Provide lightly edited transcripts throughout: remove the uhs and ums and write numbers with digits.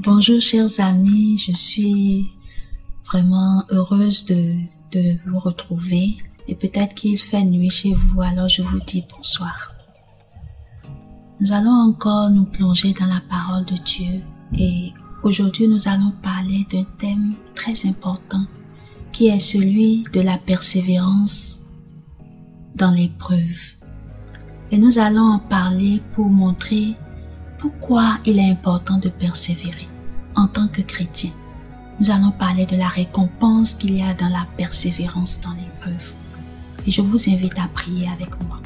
Bonjour chers amis, je suis vraiment heureuse de vous retrouver et peut-être qu'il fait nuit chez vous, alors je vous dis bonsoir. Nous allons encore nous plonger dans la parole de Dieu et aujourd'hui nous allons parler d'un thème très important qui est celui de la persévérance dans l'épreuve. Et nous allons en parler pour montrer pourquoi il est important de persévérer en tant que chrétien. Nous allons parler de la récompense qu'il y a dans la persévérance dans l'épreuve. Et je vous invite à prier avec moi.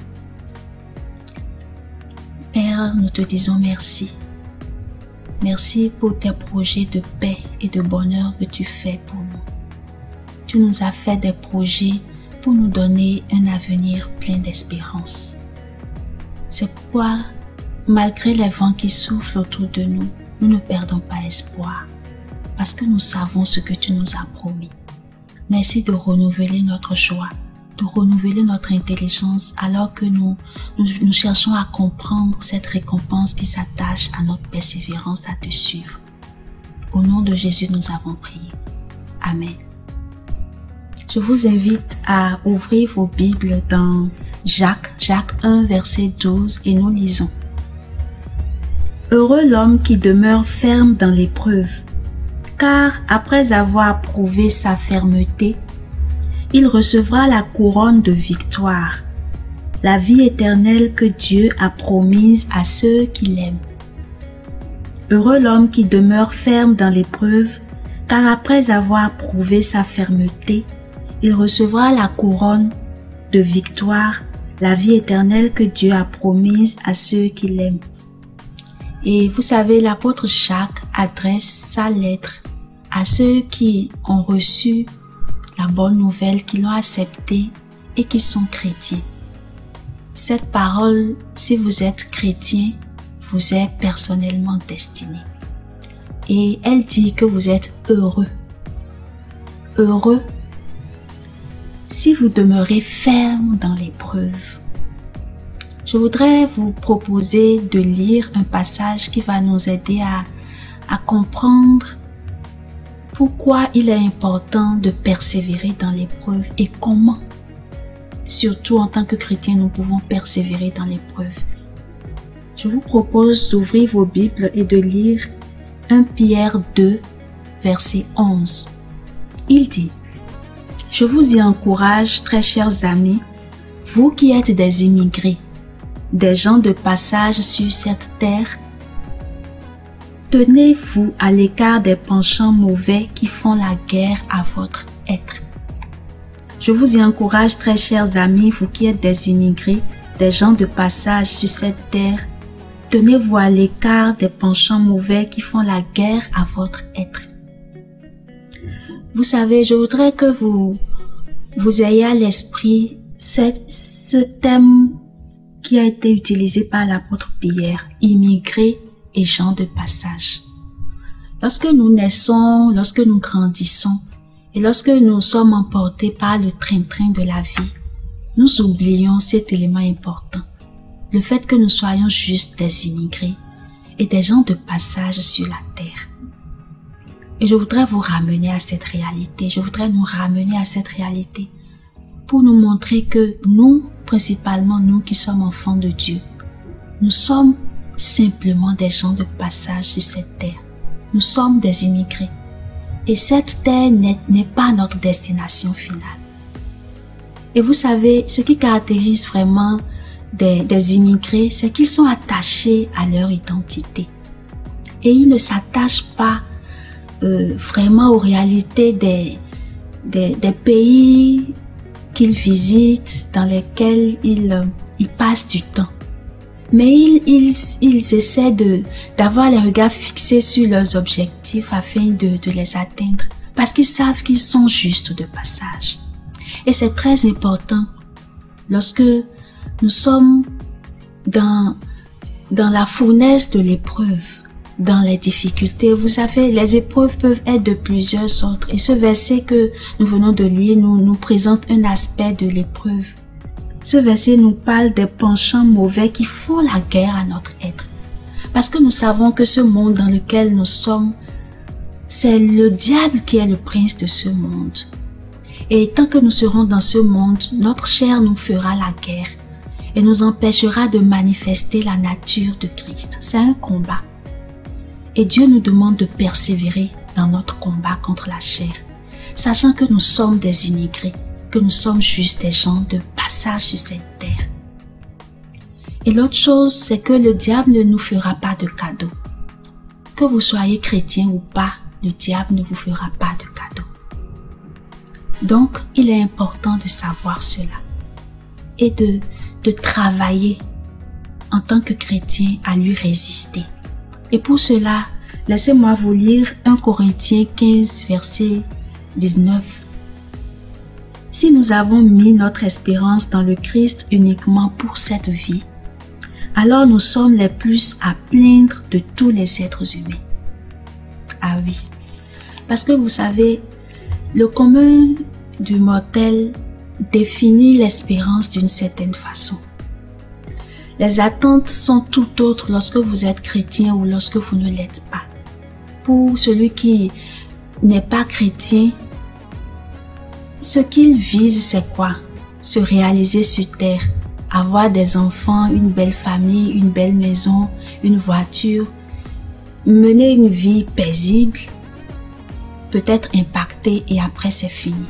Père, nous te disons merci. Merci pour tes projets de paix et de bonheur que tu fais pour nous. Tu nous as fait des projets pour nous donner un avenir plein d'espérance. C'est pourquoi, malgré les vents qui soufflent autour de nous, nous ne perdons pas espoir, parce que nous savons ce que tu nous as promis. Merci de renouveler notre joie, de renouveler notre intelligence, alors que nous cherchons à comprendre cette récompense qui s'attache à notre persévérance à te suivre. Au nom de Jésus, nous avons prié. Amen. Je vous invite à ouvrir vos Bibles dans Jacques 1, verset 12, et nous lisons. Heureux l'homme qui demeure ferme dans l'épreuve, car après avoir prouvé sa fermeté, il recevra la couronne de victoire, la vie éternelle que Dieu a promise à ceux qui l'aiment. Heureux l'homme qui demeure ferme dans l'épreuve, car après avoir prouvé sa fermeté, il recevra la couronne de victoire, la vie éternelle que Dieu a promise à ceux qui l'aiment. Et vous savez, l'apôtre Jacques adresse sa lettre à ceux qui ont reçu la bonne nouvelle, qui l'ont acceptée et qui sont chrétiens. Cette parole, si vous êtes chrétien, vous est personnellement destinée. Et elle dit que vous êtes heureux. Heureux si vous demeurez ferme dans l'épreuve. Je voudrais vous proposer de lire un passage qui va nous aider à comprendre pourquoi il est important de persévérer dans l'épreuve et comment, surtout en tant que chrétien, nous pouvons persévérer dans l'épreuve. Je vous propose d'ouvrir vos Bibles et de lire 1 Pierre 2, verset 11. Il dit: « Je vous y encourage, très chers amis, vous qui êtes des immigrés, des gens de passage sur cette terre, tenez-vous à l'écart des penchants mauvais qui font la guerre à votre être. Je vous y encourage, très chers amis, vous qui êtes des immigrés, des gens de passage sur cette terre, tenez-vous à l'écart des penchants mauvais qui font la guerre à votre être. » Vous savez, je voudrais que vous ayez à l'esprit ce thème qui a été utilisé par l'apôtre Pierre, immigrés et gens de passage. Lorsque nous naissons, lorsque nous grandissons et lorsque nous sommes emportés par le train-train de la vie, nous oublions cet élément important, le fait que nous soyons juste des immigrés et des gens de passage sur la terre. Et je voudrais vous ramener à cette réalité, je voudrais nous ramener à cette réalité pour nous montrer que nous, principalement nous qui sommes enfants de Dieu, nous sommes simplement des gens de passage sur cette terre. Nous sommes des immigrés. Et cette terre n'est pas notre destination finale. Et vous savez, ce qui caractérise vraiment des immigrés, c'est qu'ils sont attachés à leur identité. Et ils ne s'attachent pas vraiment aux réalités des pays qu'ils visitent, dans lesquels ils passent du temps. Mais ils essaient d'avoir les regards fixés sur leurs objectifs afin de les atteindre, parce qu'ils savent qu'ils sont juste de passage. Et c'est très important lorsque nous sommes dans la fournaise de l'épreuve, dans les difficultés. Vous savez, les épreuves peuvent être de plusieurs sortes. Et ce verset que nous venons de lire nous présente un aspect de l'épreuve. Ce verset nous parle des penchants mauvais qui font la guerre à notre être. Parce que nous savons que ce monde dans lequel nous sommes C'est le diable qui est le prince de ce monde. Et tant que nous serons dans ce monde, notre chair nous fera la guerre et nous empêchera de manifester la nature de Christ. C'est un combat. Et Dieu nous demande de persévérer dans notre combat contre la chair, sachant que nous sommes des immigrés, que nous sommes juste des gens de passage sur cette terre. Et l'autre chose, c'est que le diable ne nous fera pas de cadeaux. Que vous soyez chrétien ou pas, le diable ne vous fera pas de cadeaux. Donc, il est important de savoir cela et de travailler en tant que chrétien à lui résister. Et pour cela, laissez-moi vous lire 1 Corinthiens 15, verset 19. Si nous avons mis notre espérance dans le Christ uniquement pour cette vie, alors nous sommes les plus à plaindre de tous les êtres humains. Ah oui, parce que vous savez, le commun du mortel définit l'espérance d'une certaine façon. Les attentes sont tout autres lorsque vous êtes chrétien ou lorsque vous ne l'êtes pas. Pour celui qui n'est pas chrétien, ce qu'il vise, c'est quoi? Se réaliser sur terre, avoir des enfants, une belle famille, une belle maison, une voiture, mener une vie paisible, peut-être impactée et après c'est fini.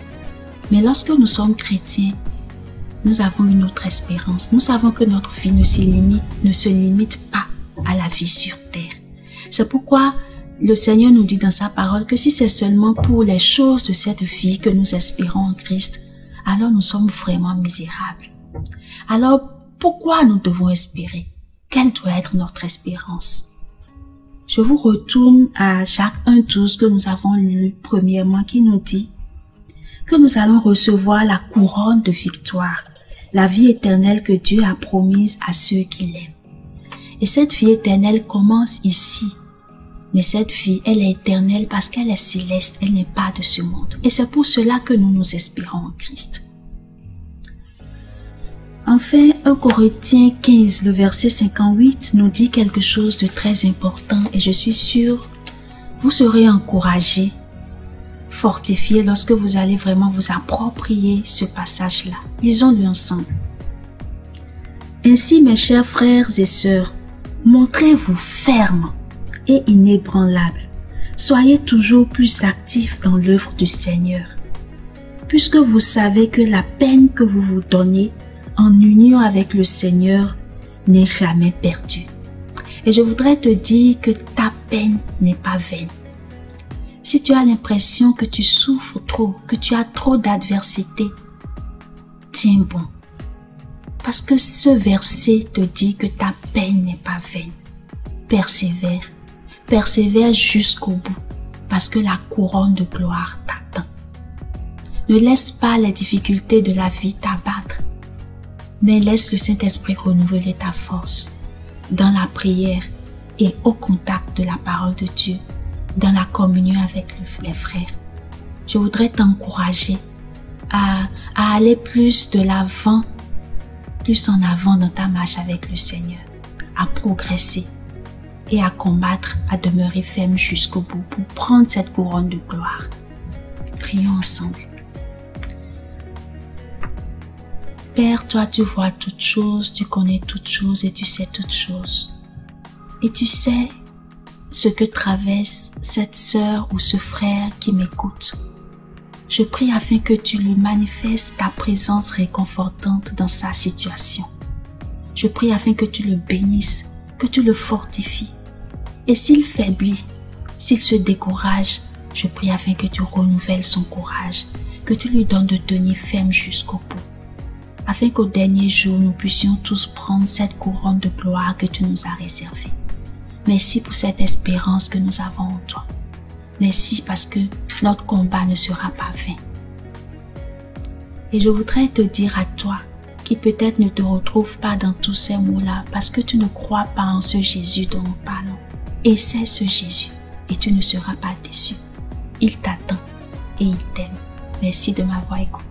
Mais lorsque nous sommes chrétiens, nous avons une autre espérance. Nous savons que notre vie ne se limite pas à la vie sur terre. C'est pourquoi le Seigneur nous dit dans sa parole que si c'est seulement pour les choses de cette vie que nous espérons en Christ, alors nous sommes vraiment misérables. Alors, pourquoi nous devons espérer? Quelle doit être notre espérance? Je vous retourne à Jacques 1,12 que nous avons lu premièrement, qui nous dit que nous allons recevoir la couronne de victoire, la vie éternelle que Dieu a promise à ceux qui l'aiment. Et cette vie éternelle commence ici. Mais cette vie, elle est éternelle parce qu'elle est céleste, elle n'est pas de ce monde. Et c'est pour cela que nous nous espérons en Christ. Enfin, 1 Corinthiens 15, le verset 58 nous dit quelque chose de très important et je suis sûre, vous serez encouragés, fortifiés lorsque vous allez vraiment vous approprier ce passage-là. Lisons-le ensemble. Ainsi, mes chers frères et sœurs, montrez-vous fermes et inébranlables. Soyez toujours plus actifs dans l'œuvre du Seigneur, puisque vous savez que la peine que vous vous donnez en union avec le Seigneur n'est jamais perdue. Et je voudrais te dire que ta peine n'est pas vaine. Si tu as l'impression que tu souffres trop, que tu as trop d'adversité, tiens bon. Parce que ce verset te dit que ta peine n'est pas vaine. Persévère. Persévère jusqu'au bout, parce que la couronne de gloire t'attend. Ne laisse pas les difficultés de la vie t'abattre, mais laisse le Saint-Esprit renouveler ta force dans la prière et au contact de la parole de Dieu, dans la communion avec les frères. Je voudrais t'encourager à aller plus de l'avant, plus en avant dans ta marche avec le Seigneur, à progresser et à combattre, à demeurer ferme jusqu'au bout pour prendre cette couronne de gloire. Prions ensemble. Père, toi tu vois toutes choses, tu connais toutes choses et tu sais toutes choses. Et tu sais ce que traverse cette sœur ou ce frère qui m'écoute. Je prie afin que tu lui manifestes ta présence réconfortante dans sa situation. Je prie afin que tu le bénisses, que tu le fortifies. Et s'il faiblit, s'il se décourage, je prie afin que tu renouvelles son courage, que tu lui donnes de tenir ferme jusqu'au bout, afin qu'au dernier jour, nous puissions tous prendre cette couronne de gloire que tu nous as réservée. Merci pour cette espérance que nous avons en toi. Merci parce que notre combat ne sera pas vain. Et je voudrais te dire à toi, qui peut-être ne te retrouve pas dans tous ces mots-là, parce que tu ne crois pas en ce Jésus dont nous parlons. Essaie ce Jésus et tu ne seras pas déçu. Il t'attend et il t'aime. Merci de m'avoir écouté.